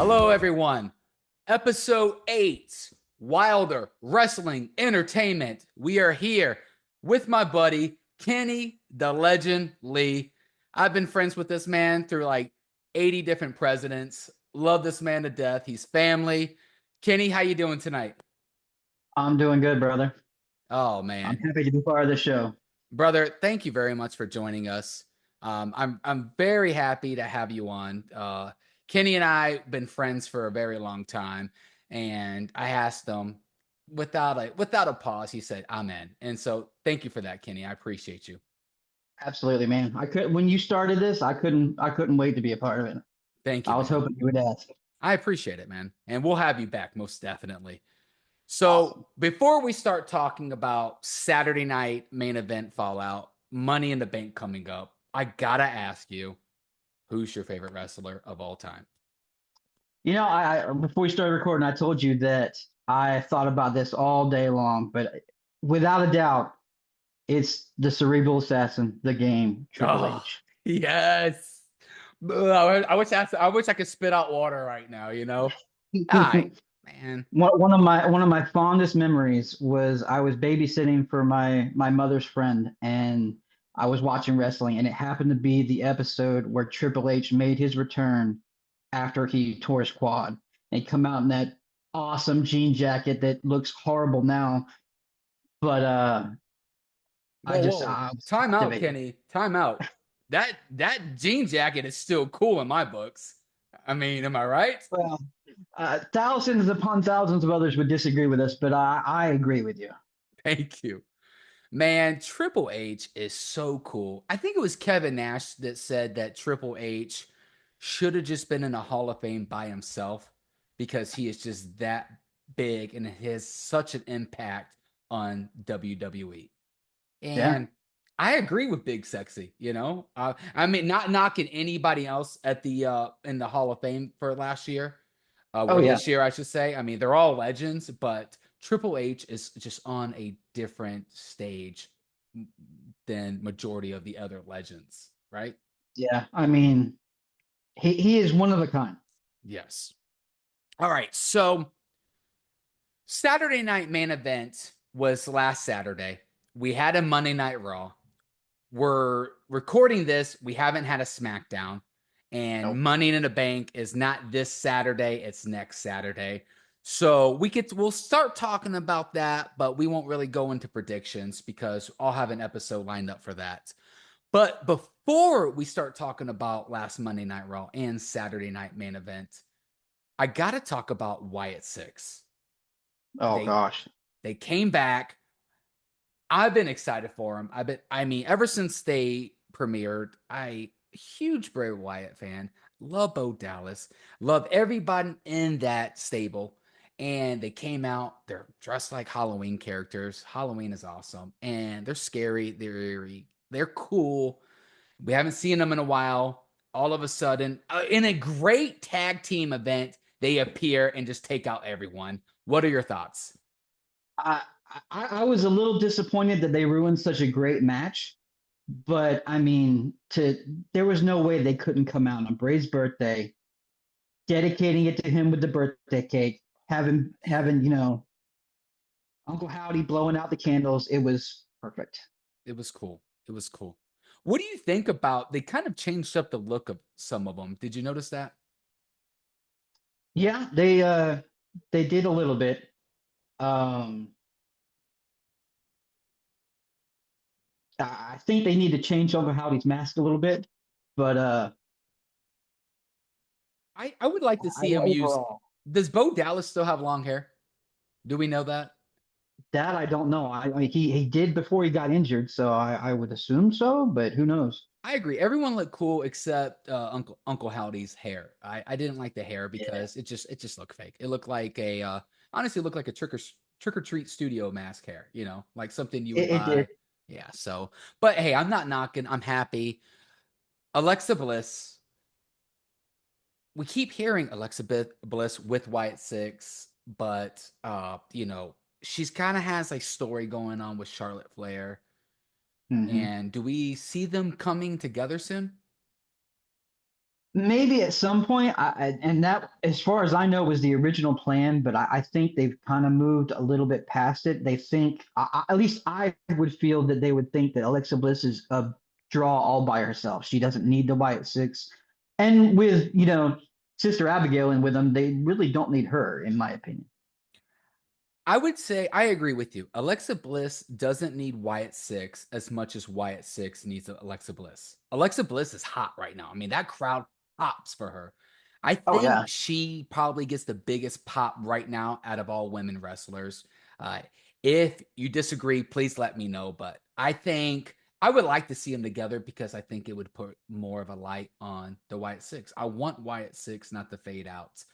Hello, everyone. Episode 8, Wilder Wrestling Entertainment. We are here with my buddy, Kenny the Legend Lee. I've been friends with this man through like 80 different presidents. Love this man to death. He's family. Kenny, how you doing tonight? I'm doing good, brother. Oh, I'm man. happy to be part of the show. Brother, thank you very much for joining us. I'm very happy to have you on. Kenny and I been friends for a very long time, and I asked him without a pause. He said, "I'm in," and so thank you for that, Kenny. I appreciate you. Absolutely, man. I could when you started this, I couldn't wait to be a part of it. Thank you, I was man. hoping you would ask. I appreciate it, man, and we'll have you back most definitely. So Awesome. before we start talking about Saturday night main event fallout, Money in the Bank coming up, I gotta ask you. Who's your favorite wrestler of all time? I before we started recording, I told you that I thought about this all day long, but without a doubt, it's the cerebral assassin, the game, Triple Oh, H. yes. I wish I could spit out water right now, you know? Hi, man. One of my fondest memories was I was babysitting for my mother's friend, and I was watching wrestling, and it happened to be the episode where Triple H made his return after he tore his quad, and he come out in that awesome jean jacket that looks horrible now, but Whoa, whoa. I was Time out, captivated. Kenny. Time out. That jean jacket is still cool in my books. I mean, am I right? Well, thousands upon thousands of others would disagree with us, but I agree with you. Thank you. Man, Triple H is so cool. I think it was Kevin Nash that said that Triple H should have just been in a Hall of Fame by himself because he is just that big and has such an impact on WWE. Yeah. And I agree with Big Sexy, you know. I mean, not knocking anybody else at the in the Hall of Fame for last year, Oh or yeah. this year, I should say. I mean, they're all legends, but Triple H is just on a different stage than majority of the other legends, right? Yeah. I mean, he is one of a kind. Yes. All right. So Saturday night main event was last Saturday. We had a Monday Night Raw. We're recording this. We haven't had a SmackDown, and Nope. Money in the Bank is not this Saturday. It's next Saturday. So we'll start talking about that, but we won't really go into predictions because I'll have an episode lined up for that. But before we start talking about last Monday Night Raw and Saturday night main event, I gotta talk about Wyatt Six. Oh They gosh. they came back. I've been excited for them. Ever since they premiered, huge Bray Wyatt fan. Love Bo Dallas. Love everybody in that stable. And they came out. They're dressed like Halloween characters. Halloween is awesome, and they're scary. They're cool. We haven't seen them in a while. All of a sudden, in a great tag team event, they appear and just take out everyone. What are your thoughts? I, I was a little disappointed that they ruined such a great match, but I mean, to there was no way they couldn't come out on Bray's birthday, dedicating it to him with the birthday cake, having Uncle Howdy blowing out the candles. It was perfect. It was cool. It was cool. What do you think about they kind of changed up the look of some of them? Did you notice that? Yeah, they did a little bit. Um, I think they need to change Uncle Howdy's mask a little bit, but I would like to see him use. overall, Does Bo Dallas still have long hair? Do we know that? that I don't know. I mean, he did before he got injured, so I would assume so, but who knows? I agree. Everyone looked cool except Uncle Howdy's hair. I didn't like the hair Yeah, because it just looked fake. It looked like a honestly it looked like a trick or treat studio mask hair. You know, like something you would it did. buy. Yeah. So, but hey, I'm not knocking. I'm happy. Alexa Bliss, we keep hearing Alexa Bliss with Wyatt Six, but she's kind of has a story going on with Charlotte Flair. Hmm. And do we see them coming together soon? maybe at some point, and that, as far as I know, was the original plan. But I think they've kind of moved a little bit past it. They think, at least I would feel that they would think that Alexa Bliss is a draw all by herself. She doesn't need the Wyatt Six, and with Sister Abigail and with them, they really don't need her, in my opinion. I would say I agree with you. Alexa Bliss doesn't need Wyatt Six as much as Wyatt Six needs Alexa Bliss. Alexa Bliss is hot right now. I mean, that crowd pops for her. I Oh think yeah, she probably gets the biggest pop right now out of all women wrestlers. Uh, if you disagree, please let me know. But I think I would like to see them together because I think it would put more of a light on the Wyatt Six. I want Wyatt Six not to fade out.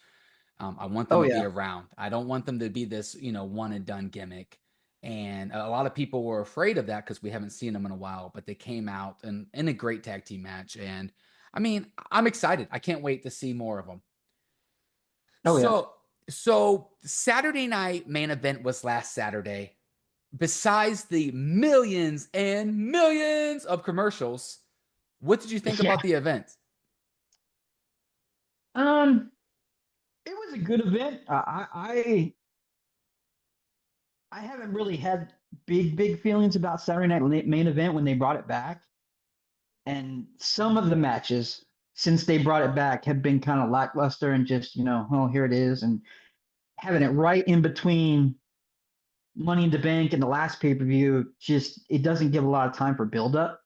I want them oh to be yeah, around. I don't want them to be this, one and done gimmick. And a lot of people were afraid of that because we haven't seen them in a while, but they came out and in a great tag team match. And I mean, I'm excited. I can't wait to see more of them. oh yeah, So Saturday night main event was last Saturday. Besides the millions and millions of commercials, what did you think yeah. about the event? Um, it was a good event. I haven't really had big feelings about Saturday Night Main Event when they brought it back, and some of the matches since they brought it back have been kind of lackluster and just oh, here it is, and having it right in between Money in the Bank and the last pay per view, just it doesn't give a lot of time for build up.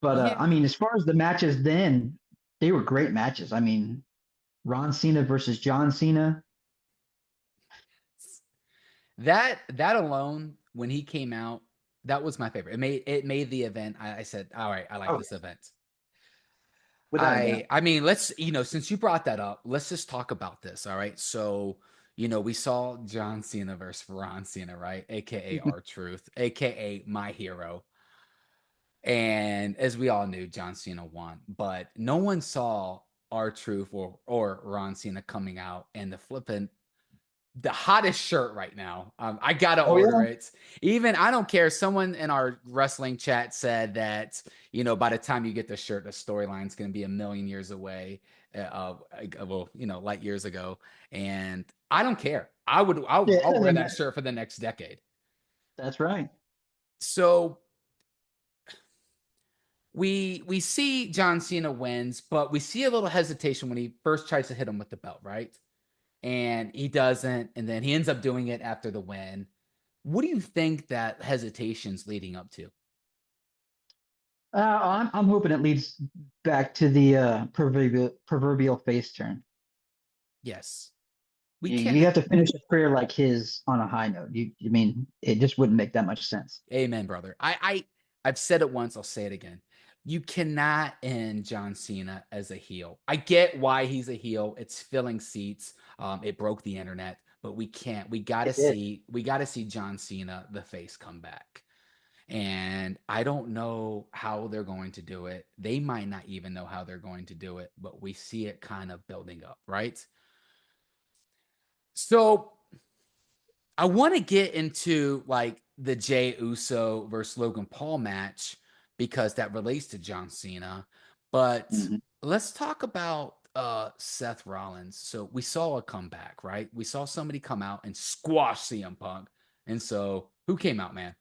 But I Yeah. mean, as far as the matches, then they were great matches. I mean, Ron Cena versus John Cena. That alone, when he came out, that was my favorite. It made the event. I said, all right, I like Oh, this event. without a doubt. I mean, let's, since you brought that up, let's just talk about this. All right. So, we saw John Cena versus Ron Cena, right? AKA R Truth, AKA my hero. And as we all knew, John Cena won, but no one saw R Truth or Ron Cena coming out and the hottest shirt right now. I gotta Oh order yeah, it. Even I don't care. Someone in our wrestling chat said that by the time you get the shirt, the storyline's going to be a million years away. Well, light years ago, and I don't care. I'll yeah. wear And that shirt for the next decade. that's right. So we see John Cena wins, but we see a little hesitation when he first tries to hit him with the belt, right? And he doesn't, and then he ends up doing it after the win. What do you think that hesitation's leading up to? I'm hoping it leads back to the proverbial face turn. Yes. We You can't have to finish a career like his on a high note. You mean it just wouldn't make that much sense. Amen, brother. I've said it once, I'll say it again. You cannot end John Cena as a heel. I get why he's a heel. It's filling seats. It broke the internet, but we can't. It did. We gotta see John Cena, the face, come back. And I don't know how they're going to do it. They might not even know how they're going to do it, but we see it kind of building up, right? So I want to get into like the Jay Uso versus Logan Paul match because that relates to John Cena. But Mhm. let's talk about Seth Rollins. So we saw a comeback, right? We saw somebody come out and squash CM Punk. And so who came out, man?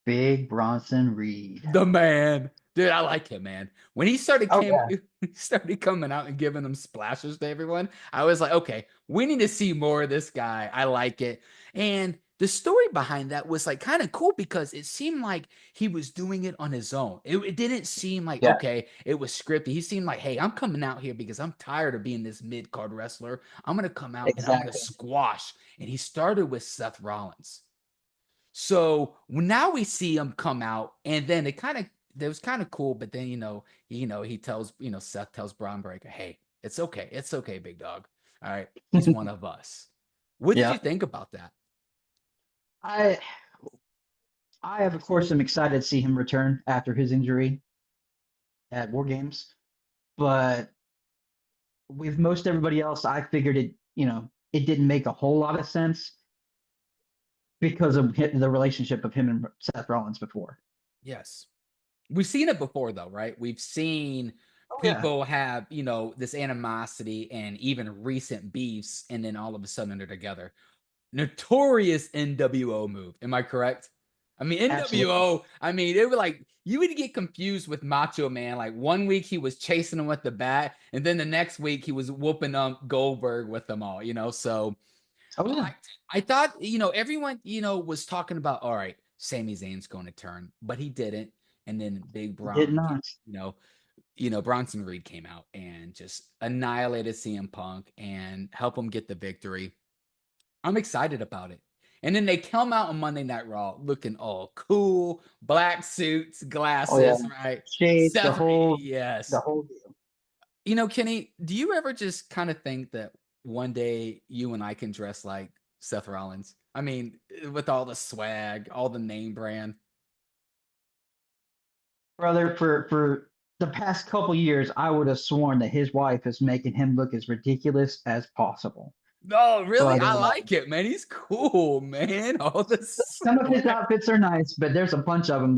Big Bronson Reed. The man. Dude, I like him, man. When he started Oh came yeah, he started coming out and giving them splashes to everyone, I was like, okay, we need to see more of this guy. I like it. And the story behind that was like kind of cool because it seemed like he was doing it on his own. It didn't seem like, yeah, okay, it was scripted. He seemed like, hey, I'm coming out here because I'm tired of being this mid card wrestler. I'm going to come out and I'm going to exactly. squash. And he started with Seth Rollins. So now we see him come out, and then it was kind of cool, but then he tells Seth tells Braun Breaker, "Hey, it's okay, big dog. All right, he's one of us." What did you Yeah, think about that? I I of course am excited to see him return after his injury at War Games, but with most everybody else, I figured it didn't make a whole lot of sense because of the relationship of him and Seth Rollins before. Yes, we've seen it before though, right? We've seen Oh yeah, people have, this animosity and even recent beefs, and then all of a sudden they're together. Notorious NWO move. Am I correct? I mean, absolutely. NWO, I mean, they were like, you would get confused with Macho Man. Like one week he was chasing him with the bat, and then the next week he was whooping up Goldberg with them all. So Oh I yeah, liked it. I thought, everyone, was talking about, all right, Sami Zayn's going to turn, but he didn't. And then Big did Bron, not. you know, Bronson Reed came out and just annihilated CM Punk and helped him get the victory. I'm excited about it. And then they come out on Monday Night Raw looking all cool, black suits, Oh yeah, glasses, right? shades, Seth, the yes. whole deal. Kenny, do you ever just kind of think that one day you and I can dress like Seth Rollins? I mean, with all the swag, all the name brand. Brother, for the past couple years, I would have sworn that his wife is making him look as ridiculous as possible. No, really, But I like it, man. He's cool, man. All the some of his swag. outfits are nice, but there's a bunch of them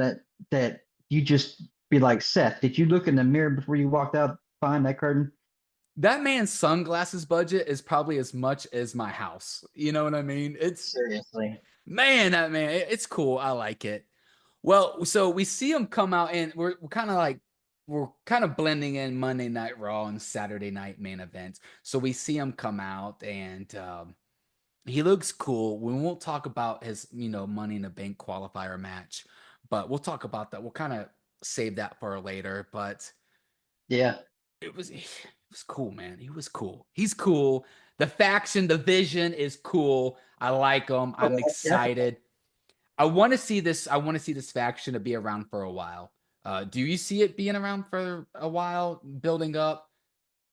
that you just be like, Seth, did you look in the mirror before you walked out behind that curtain? That man's sunglasses budget is probably as much as my house. You know what I mean? Seriously. That man, it's cool. I like it. Well, so we see him come out, and we're kind of blending in Monday Night Raw and Saturday Night main events. So we see him come out, and he looks cool. We won't talk about his Money in the Bank qualifier match, but we'll talk about that. We'll kind of save that for later. But Yeah. it was cool, man. He was cool. He's cool. The faction, the vision is cool. I like him. Oh, I'm definitely. excited. I want to see this. I want to see this faction to be around for a while. Do you see it being around for a while, building up?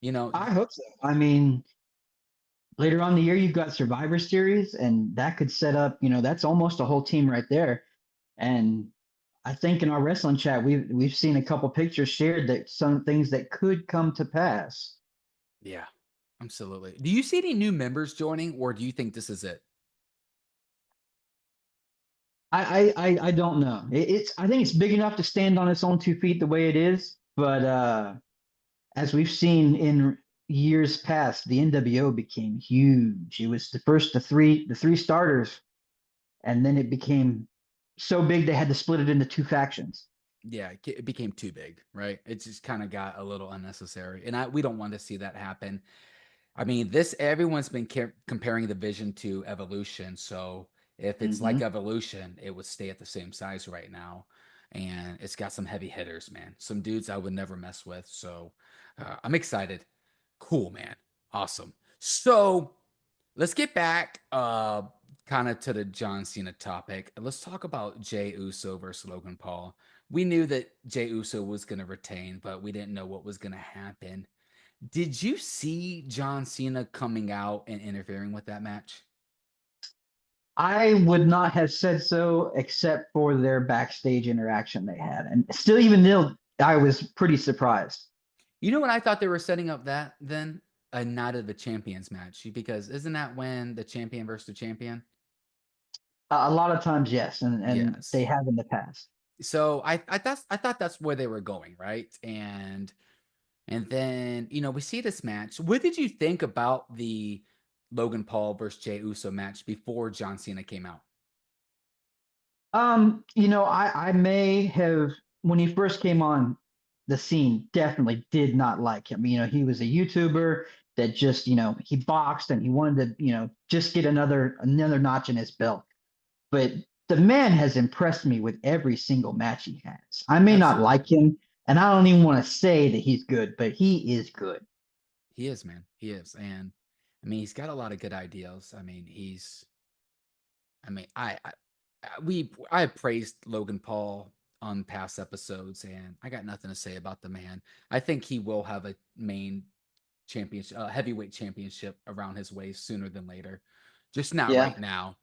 You know, I hope so. I mean, later on in the year, you've got Survivor Series, and that could set up, that's almost a whole team right there. And I think in our wrestling chat, we've seen a couple pictures shared that some things that could come to pass. yeah, absolutely. Do you see any new members joining, or do you think this is it? I don't know. I think it's big enough to stand on its own 2 feet the way it is, but as we've seen in years past, the NWO became huge. It was the three starters, and then it became so big they had to split it into two factions. Yeah, it became too big, right? It just kind of got a little unnecessary, and we don't want to see that happen. I mean, this everyone's been comparing the vision to evolution. So if it's like Hmm. evolution, it would stay at the same size right now. And it's got some heavy hitters, man. Some dudes I would never mess with. So I'm excited. Cool, man. Awesome. So let's get back kind of to the John Cena topic. Let's talk about Jey Uso versus Logan Paul. We knew that Jey Uso was going to retain, but we didn't know what was going to happen. Did you see John Cena coming out and interfering with that match? I would not have said so except for their backstage interaction they had. And still, even though I was pretty surprised. You know what I thought they were setting up that then? A Night of the Champions match. Because isn't that when the champion versus the champion? A lot of times, yes, and they Yes. have in the past. So I thought that's where they were going, right? And then, we see this match. What did you think about the Logan Paul versus Jey Uso match before John Cena came out? I may have when he first came on the scene, definitely did not like him. He was a YouTuber that just, he boxed and he wanted to, just get another notch in his belt. But the man has impressed me with every single match he has. I may not like Absolutely. him, and I don't even want to say that he's good, but he is good. He is, man. He is. And I mean, he's got a lot of good ideals. I mean, I have praised Logan Paul on past episodes, and I got nothing to say about the man. I think he will have a main championship, heavyweight championship around his waist sooner than later, just not Yeah, right now.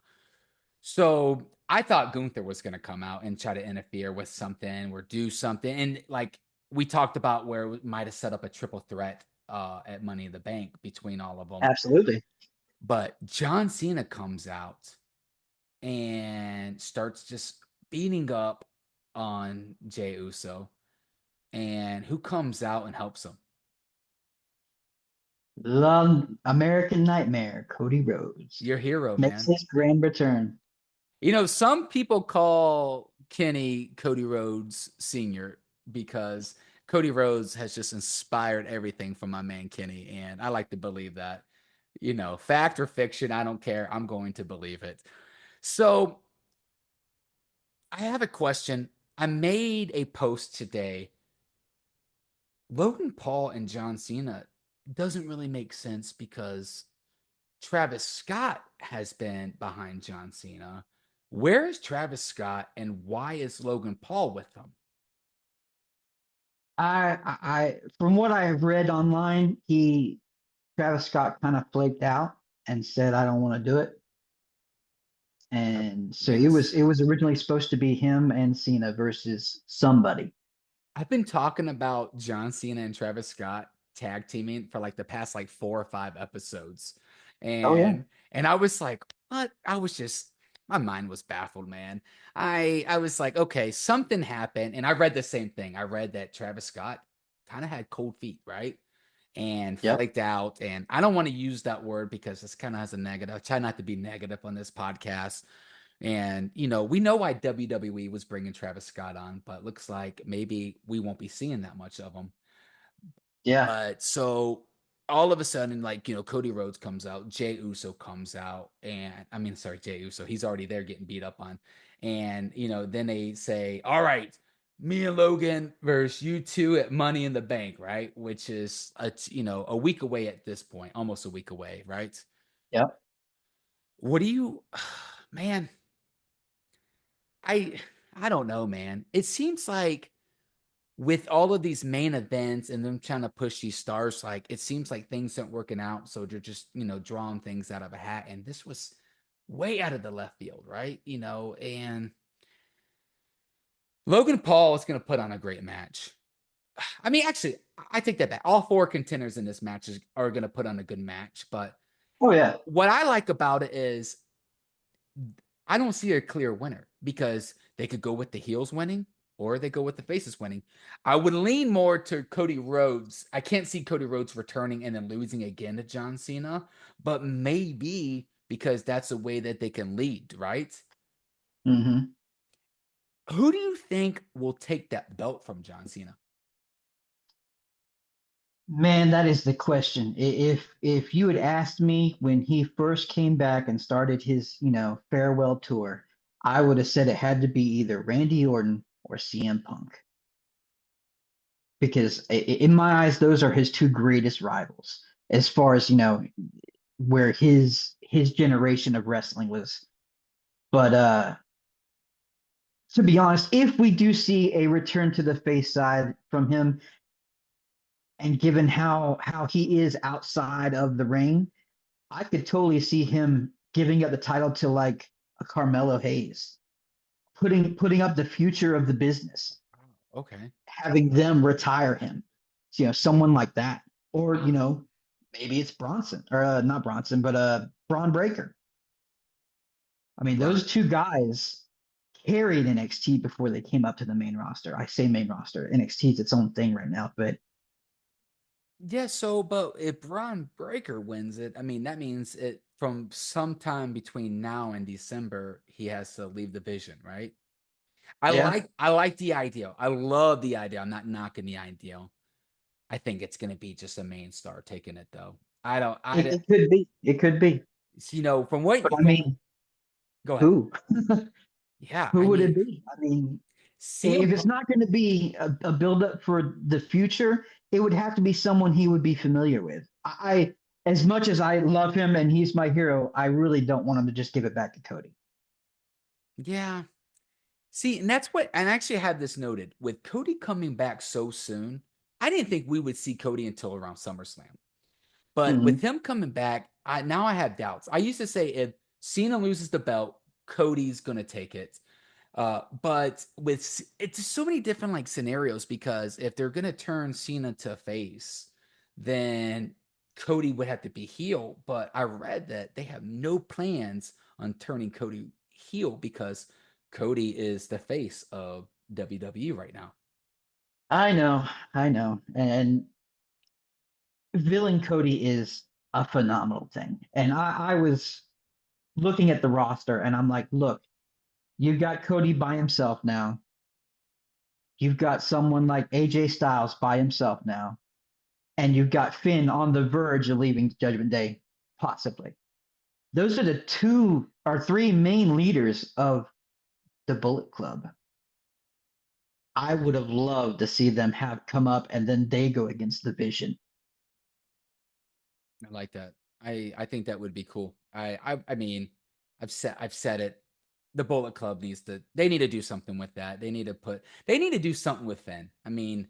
So I thought Gunther was going to come out and try to interfere with something or do something, and like we talked about, where we might have set up a triple threat at Money in the Bank between all of them. absolutely. But John Cena comes out and starts just beating up. on Jey Uso, and who comes out and helps him? Love American Nightmare, Cody Rhodes Your hero, makes man. his grand return. Some people call Kenny Cody Rhodes Sr. because Cody Rhodes has just inspired everything from my man Kenny, and I like to believe that. Fact or fiction, I don't care. I'm going to believe it. So I have a question. I made a post today. Logan Paul and John Cena doesn't really make sense because Travis Scott has been behind John Cena. Where is Travis Scott and why is Logan Paul with him? From what I have read online, he Travis Scott kind of flaked out and said, "I don't want to do it." Uh, And so it was yes. it was originally supposed to be him and Cena versus somebody. I've been talking about John Cena and Travis Scott tag teaming for like the past like 4 or 5 episodes. Oh yeah. And I was like, what? I was just my mind was baffled, man. I was like, okay, something happened. And I read the same thing. I read that Travis Scott kind of had cold feet, right? And Yep. flaked out. And I don't want to use that word because this kind of has a negative. I try not to be negative on this podcast. And, we know why WWE was bringing Travis Scott on, but looks like maybe we won't be seeing that much of him. Yeah. But so all of a sudden, like, Cody Rhodes comes out, Jey Uso comes out, and I mean, sorry, Jey Uso, he's already there getting beat up on. And, then they say, all right, me and Logan versus you two at Money in the Bank, right? Which is, a week away at this point, almost a week away, right? Yep. What do you, man, I I don't know, man. It seems like with all of these main events and them trying to push these stars, like it seems like things aren't working out. So they're just, drawing things out of a hat. And this was way out of the left field, right? And Logan Paul is going to put on a great match. I mean, actually, I take that back. All four contenders in this match are going to put on a good match. But Oh yeah. what I like about it is I don't see a clear winner because they could go with the heels winning or they go with the faces winning. I would lean more to Cody Rhodes. I can't see Cody Rhodes returning and then losing again to John Cena, but maybe because that's a way that they can lead, right? Hmm. Who do you think will take that belt from John Cena? Man, that is the question. If you had asked me when he first came back and started his, farewell tour, I would have said it had to be either Randy Orton or CM Punk. Because in my eyes, those are his two greatest rivals as far as, where his generation of wrestling was. But to be honest, if we do see a return to the face side from him, and given how he is outside of the ring, I could totally see him giving up the title to like a Carmelo Hayes, putting up the future of the business, Okay. having them retire him. So, someone like that, or maybe it's Bronson or not Bronson, but Braun Breaker. I mean, Bron. those two guys carried NXT before they came up to the main roster. I say main roster. NXT is its own thing right now, but Yeah, so but if Braun Breaker wins it, I mean that means it from sometime between now and December, he has to leave the vision, right? yeah, I like the idea. I love the idea. I'm not knocking the idea. I think it's gonna be just a main star taking it though. I don't it could be. It could be. from what But I from mean, go ahead. who? Yeah, Who I would mean it be? I mean, CM if it's Punk, not going to be a build up for the future, it would have to be someone he would be familiar with. As much as I love him and he's my hero, I really don't want him to just give it back to Cody. yeah. See, and that's what and I actually had this noted with Cody coming back so soon. I didn't think we would see Cody until around SummerSlam. But with Hmm. him coming back, now I have doubts. I used to say if Cena loses the belt, Cody's gonna take it. But it's just so many different like scenarios because if they're gonna turn Cena to face, then Cody would have to be heel. But I read that they have no plans on turning Cody heel because Cody is the face of WWE right now. I know, I know. And villain Cody is a phenomenal thing. And I was looking at the roster and I'm like, look, you've got Cody by himself now. You've got someone like AJ Styles by himself now. And you've got Finn on the verge of leaving Judgment Day, possibly. Those are the two or three main leaders of the Bullet Club. I would have loved to see them have come up and then they go against the Vision. I like that. I think that would be cool. I mean, I've said it. The Bullet Club needs to they need to do something with that. They need to do something with Finn. I mean,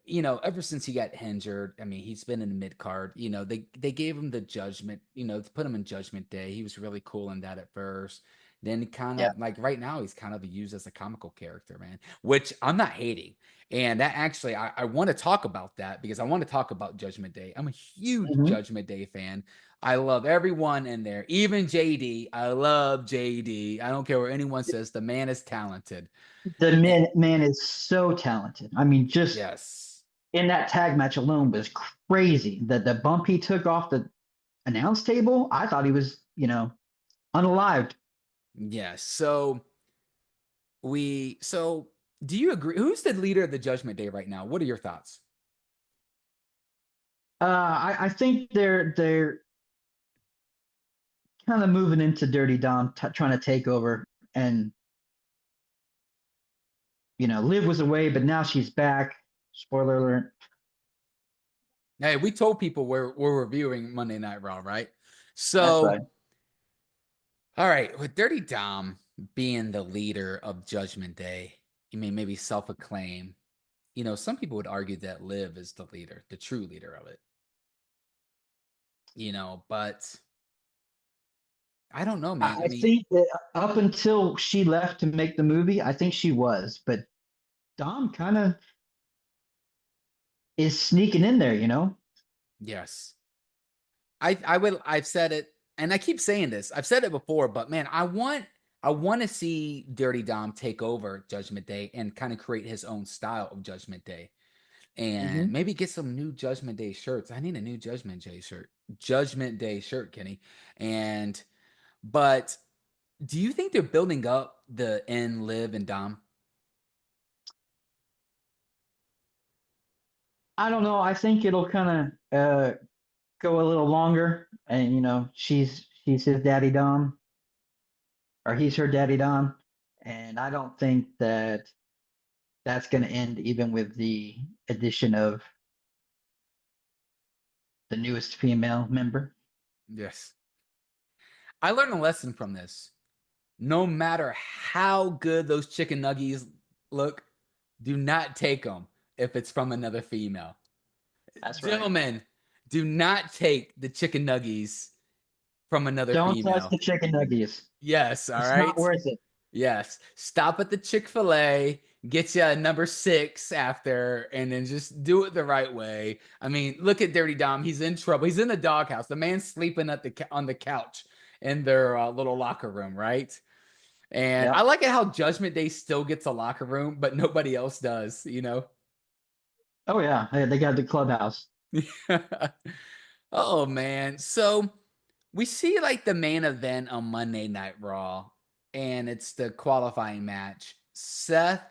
ever since he got injured, I mean, he's been in the mid card. They gave him the Judgment. To put him in Judgment Day. He was really cool in that at first. Then kind Yeah. of like right now, he's kind of used as a comical character, man. Which I'm not hating. And that actually, I want to talk about that because I want to talk about Judgment Day. I'm a huge Mm-hmm. Judgment Day fan. I love everyone in there, even JD. I love JD. I don't care what anyone says. The man is talented. The And man is so talented. I mean, just yes. in that tag match alone was crazy. The bump he took off the announce table, I thought he was, unalived. Yes. So do you agree? Who's the leader of the Judgment Day right now? What are your thoughts? I think they're kind of moving into Dirty Dom, trying to take over. And Liv was away, but now she's back. Spoiler alert. Hey, we told people we're reviewing Monday Night Raw, right? That's right. So, all right, with Dirty Dom being the leader of Judgment Day, you mean maybe self-acclaim. Some people would argue that Liv is the leader, the true leader of it. But I don't know, man. I I mean, think that up until she left to make the movie, I think she was, but Dom kind of is sneaking in there. yes. I've said it and I keep saying this. I've said it before, but man, I want to see Dirty Dom take over Judgment Day and kind of create his own style of Judgment Day and Hmm. maybe get some new Judgment Day shirts. I need a new Judgment Day shirt, Kenny. And but do you think they're building up the N Liv and Dom? I don't know. I think it'll kind of go a little longer, and she's his daddy Dom, or he's her daddy Dom, and I don't think that that's going to end even with the addition of the newest female member. Yes. I learned a lesson from this. No matter how good those chicken nuggies look, do not take them if it's from another female. That's right. Gentlemen, do not take the chicken nuggies from another Don't touch female. the chicken nuggets. Yes, all It's not right. worth it. Yes. Stop at the Chick-fil-A, get you a number 6 after, and then just do it the right way. I mean, look at Dirty Dom. He's in trouble. He's in the doghouse. The man's sleeping on the couch in their little locker room, right? And I Yep. like it how Judgment Day still gets a locker room, but nobody else does? Oh yeah, they got the clubhouse. Oh man. So we see like the main event on Monday Night Raw, and it's the qualifying match. Seth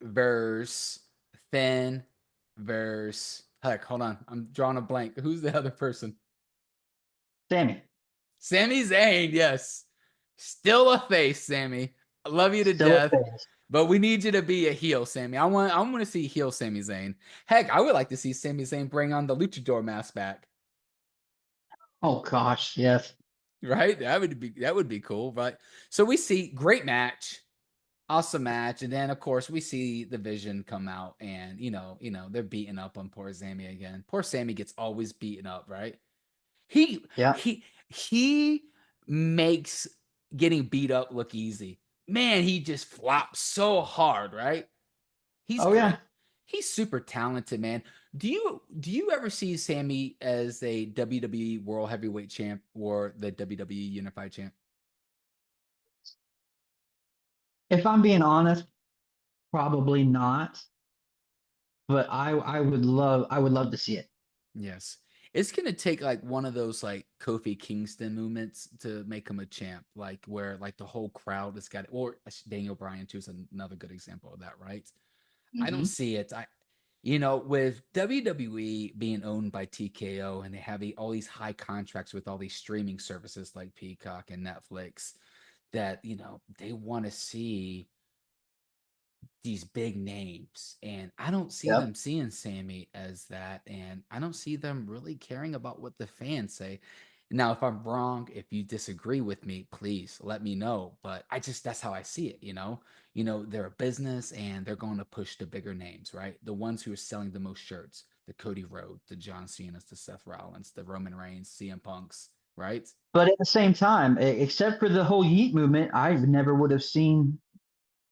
versus Finn versus heck, hold on. I'm drawing a blank. Who's the other person? Sammy, Sami Zayn, yes. Still a face, Sammy. I love you to still a death. face. But we need you to be a heel, Sammy. I want to see heel Sami Zayn. Heck, I would like to see Sami Zayn bring on the luchador mask back. Oh gosh, yes. Right? That would be cool. But so we see great match, awesome match, and then of course we see the Vision come out, and they're beating up on poor Sammy again. Poor Sammy gets always beaten up, right? He Yeah. he makes getting beat up look easy. Man, he just flops so hard, right? He's Oh yeah. great. He's super talented, man. Do you ever see Sammy as a WWE World Heavyweight Champ or the WWE Unified Champ? If I'm being honest, Probably not, but I would love to see it. Yes. It's gonna take like one of those like Kofi Kingston movements to make him a champ, like where like the whole crowd has got, or Daniel Bryan too is another good example of that, right? I don't Hmm. see it. With WWE being owned by TKO and they have all these high contracts with all these streaming services like Peacock and Netflix, that they want to see these big names, and I don't see Yep. them seeing Sammy as that, and I don't see them really caring about what the fans say. Now, if I'm wrong, if you disagree with me, please let me know. But that's how I see it. They're a business and they're going to push the bigger names, right? The ones who are selling the most shirts, the Cody Rhodes, the John Cena's, the Seth Rollins, the Roman Reigns, CM Punks, right? But at the same time, except for the whole Yeet movement, I never would have seen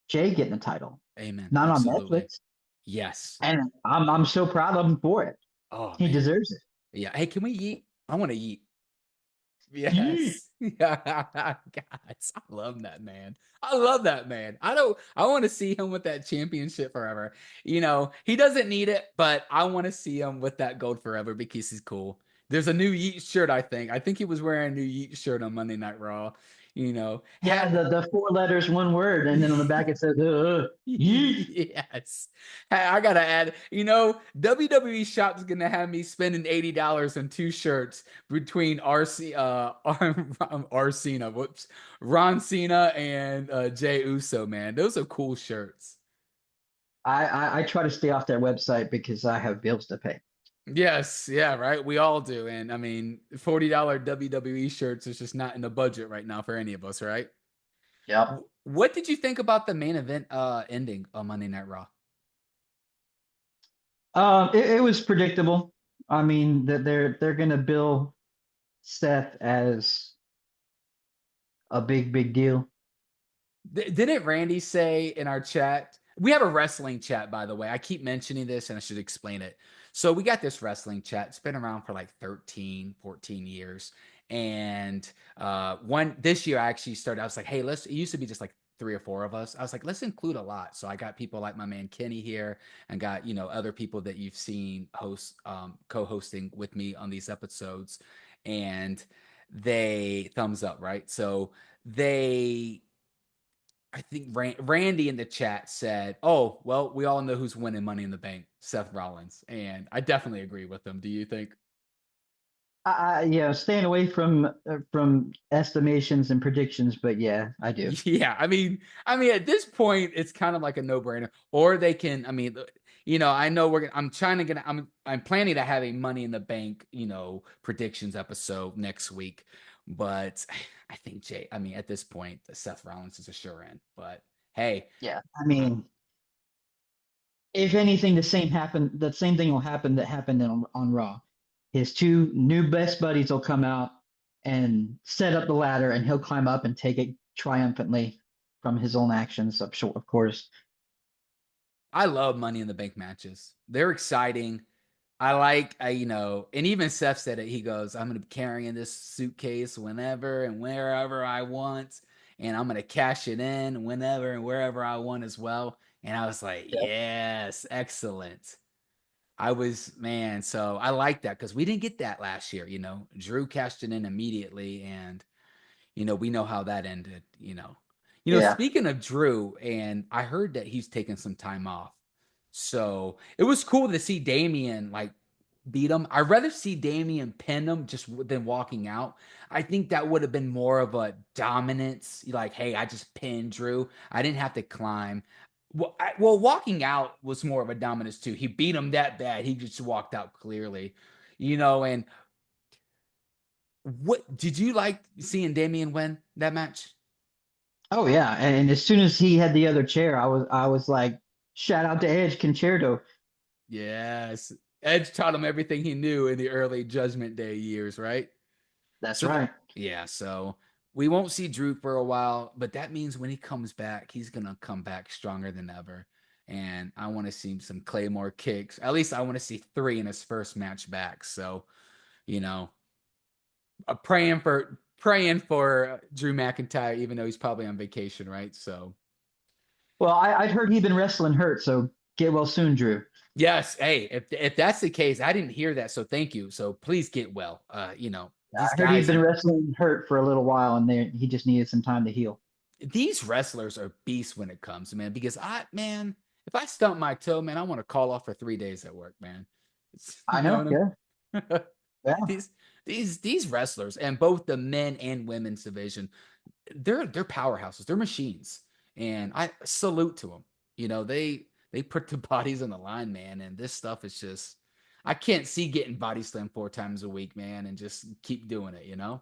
Jay getting the title, Amen. not on Absolutely. Netflix, Yes. and I'm so proud of him for it. Oh He man. deserves it. Yeah. Hey, can we eat? I want to eat. Yeet. Yes. Yeah. Guys, I love that man. I love that man. I want to see him with that championship forever. He doesn't need it, but I want to see him with that gold forever because he's cool. There's a new Yeet shirt, I think. I think he was wearing a new Yeet shirt on Monday Night Raw. Yeah, Had the four letters, one word, and then on the back it says Yeet. Yes. Hey, I gotta add, WWE Shop's gonna have me spending $80 on two shirts between Cena, whoops, Ron Cena and Jay Uso, man. Those are cool shirts. I try to stay off their website because I have bills to pay. Yes, yeah, right. We all do. And I mean, $40 WWE shirts is just not in the budget right now for any of us, right? Yep. What did you think about the main event ending on Monday Night Raw? It was predictable. I mean that they're gonna bill Seth as a big deal. Didn't Randy say in our chat? We have a wrestling chat, by the way. I keep mentioning this and I should explain it. So we got this wrestling chat. It's been around for like 13, 14 years. And one this year I actually started, I was like, hey, it used to be just like three or four of us. I was like, let's include a lot. So I got people like my man Kenny here and got, other people that you've seen co-hosting with me on these episodes. And they thumbs up, right? So they I think Randy in the chat said, "Oh, well, we all know who's winning Money in the Bank, Seth Rollins," and I definitely agree with him. Do you think? Yeah, staying away from estimations and predictions, but yeah, I do. Yeah, I mean, at this point, it's kind of like a no-brainer. Or they can, I mean, I know I'm trying to get, I'm planning to have a Money in the Bank, predictions episode next week, but I think I mean, at this point, Seth Rollins is a sure in. But hey, Yeah, I mean, if anything, the same thing will happen that happened on Raw. His two new best buddies will come out and set up the ladder, and he'll climb up and take it triumphantly from his own actions. Of sure, of course. I love Money in the Bank matches. They're exciting. I like, and even Seth said it. He goes, I'm going to be carrying this suitcase whenever and wherever I want, and I'm going to cash it in whenever and wherever I want as well. And I was like, Yep. yes, excellent. Man, so I like that because we didn't get that last year. Drew cashed it in immediately, and we know how that ended. Yeah. Speaking of Drew, and I heard that he's taking some time off. So it was cool to see Damian like beat him. I'd rather see Damian pin him than walking out. I think that would have been more of a dominance. Like, hey, I just pinned Drew. I didn't have to climb. Well, walking out was more of a dominance too. He beat him that bad. He just walked out clearly. And what did you like seeing Damian win that match? Oh yeah, and as soon as he had the other chair, I was like, shout out to Edge Concerto. Yes. Edge taught him everything he knew in the early Judgment Day years, right? That's So right. yeah, so we won't see Drew for a while, but that means when he comes back, he's gonna come back stronger than ever. And I want to see some Claymore kicks. At least I want to see three in his first match back. So, you know, praying for Drew McIntyre, even though he's probably on vacation, right? So Well, I'd heard he'd been wrestling hurt, so get well soon, Drew. Yes, hey, if that's the case, I didn't hear that, so thank you. So please get well. These I heard he'd guys, been wrestling hurt for a little while, and he just needed some time to heal. these wrestlers are beasts when it comes, man. Because man, if I stump my toe, man, I want to call off for 3 days at work, man. I You know know, what yeah, I'm yeah. these these wrestlers and both the men and women's division, they're powerhouses. They're machines, and I salute to them. They put their bodies on the line, man. And this stuff is just, I can't see getting body slammed 4 times a week, man, and just keep doing it. Oh,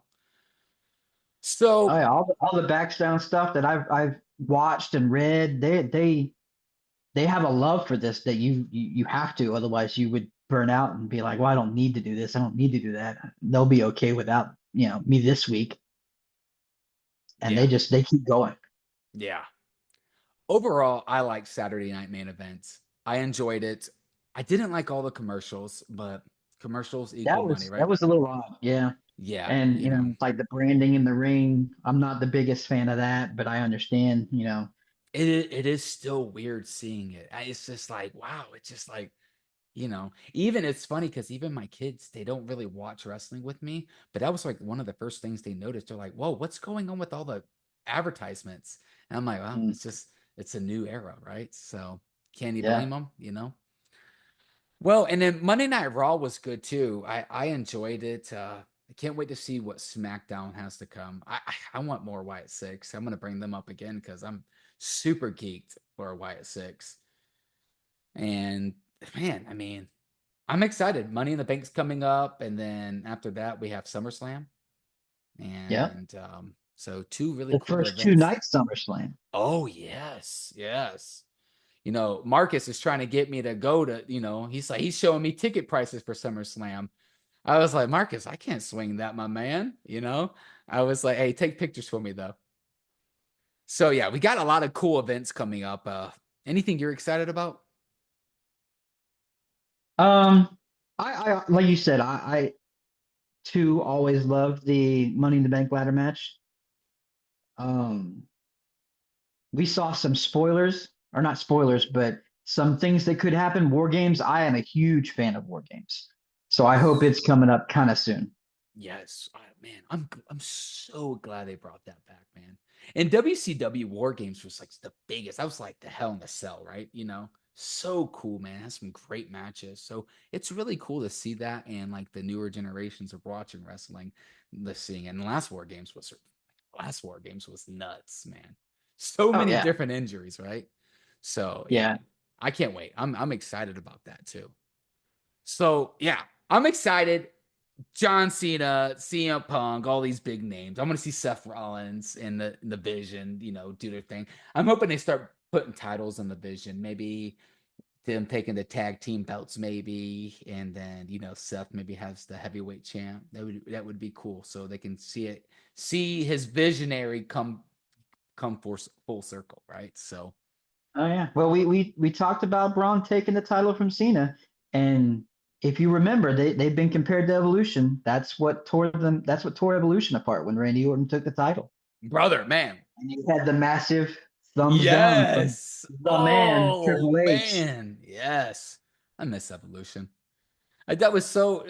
So yeah, all the background stuff that I've watched and read, they have a love for this that you have to, otherwise you would burn out and be like, well, I don't need to do this, I don't need to do that. They'll be okay without me this week, and yeah, they keep going. yeah. Overall, I like Saturday night main events. I enjoyed it. I didn't like all the commercials, but commercials equal money, That right? was a little odd, yeah. Yeah, And like the branding in the ring, I'm not the biggest fan of that, but I understand. it is still weird seeing it. It's just like, wow, it's just like, even it's funny because even my kids, they don't really watch wrestling with me, but that was like one of the first things they noticed. They're like, whoa, what's going on with all the advertisements? And I'm like, well, Mm, it's a new era, right? So can you blame yeah, them? Well, and then Monday Night Raw was good too. I enjoyed it. I can't wait to see what SmackDown has to come. I want more Wyatt Six. I'm gonna bring them up again because I'm super geeked for Wyatt Six. And man, I mean, I'm excited. Money in the Bank's coming up, and then after that we have SummerSlam, yeah. and so two really The cool first two events. nights SummerSlam. Oh yes, yes. Marcus is trying to get me to go to. He's showing me ticket prices for SummerSlam. I was like, Marcus, I can't swing that, my man. I was like, hey, take pictures for me though. So yeah, we got a lot of cool events coming up. Anything you're excited about? Um, I like you said, I too always loved the Money in the Bank ladder match. Um, we saw some spoilers, or not spoilers, but some things that could happen. War games. I am a huge fan of war games, so I hope it's coming up kind of soon. Yes, man, I'm so glad they brought that back, man. And WCW War Games was like the biggest. That was like the Hell in a Cell, right? So cool, man. It has some great matches. So it's really cool to see that, and like the newer generations of watching wrestling, listening. And last War Games was nuts, man. So Oh many yeah, different injuries, right? So yeah, yeah. I can't wait. I'm excited about that too. So yeah, I'm excited. John Cena, CM Punk, all these big names. I want to see Seth Rollins in the Vision, do their thing. I'm hoping they start putting titles in the Vision. Maybe them taking the tag team belts, maybe, and then Seth maybe has the heavyweight champ. That would be cool. So they can see his visionary come full circle, right? So Oh yeah. Well, we talked about Braun taking the title from Cena, and if you remember, they've been compared to Evolution. That's what tore them. That's what tore Evolution apart when Randy Orton took the title, brother, man, and you had the massive thumbs down from yes. the man Oh Triple H. man, yes. I miss Evolution. That was so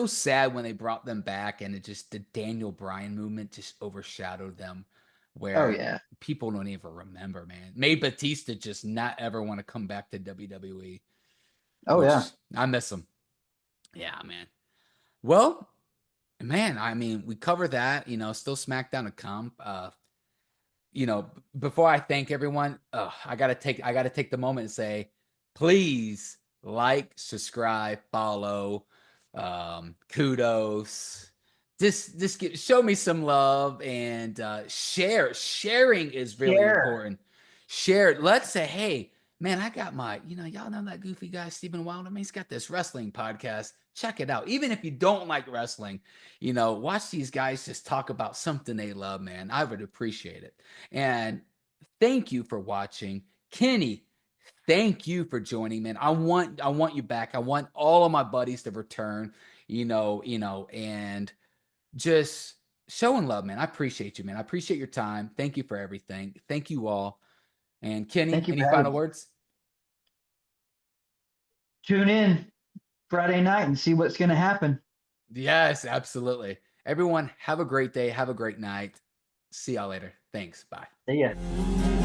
sad when they brought them back, and the Daniel Bryan movement just overshadowed them, Oh where yeah. people don't even remember, man. Made Batista just not ever want to come back to WWE, Oh yeah. which I miss him. Yeah, man. Well, man, I mean, we cover that. Still SmackDown to come. Before I thank everyone, I gotta take the moment and say, please like, subscribe, follow, kudos. Show me some love and share. Sharing is really Share. important. Share it. Let's say, hey, man, I got y'all know that goofy guy, Stephen Wilder. Man, he's got this wrestling podcast. Check it out. Even if you don't like wrestling, watch these guys just talk about something they love, man. I would appreciate it. And thank you for watching. Kenny, thank you for joining, man. I want you back. I want all of my buddies to return, and just showing love, man. I appreciate you, man. I appreciate your time. Thank you for everything. Thank you all. And Kenny, Thank you any for having final me. words? Tune in Friday night and see what's going to happen. Yes, absolutely. Everyone, have a great day. Have a great night. See y'all later. Thanks. Bye. See ya.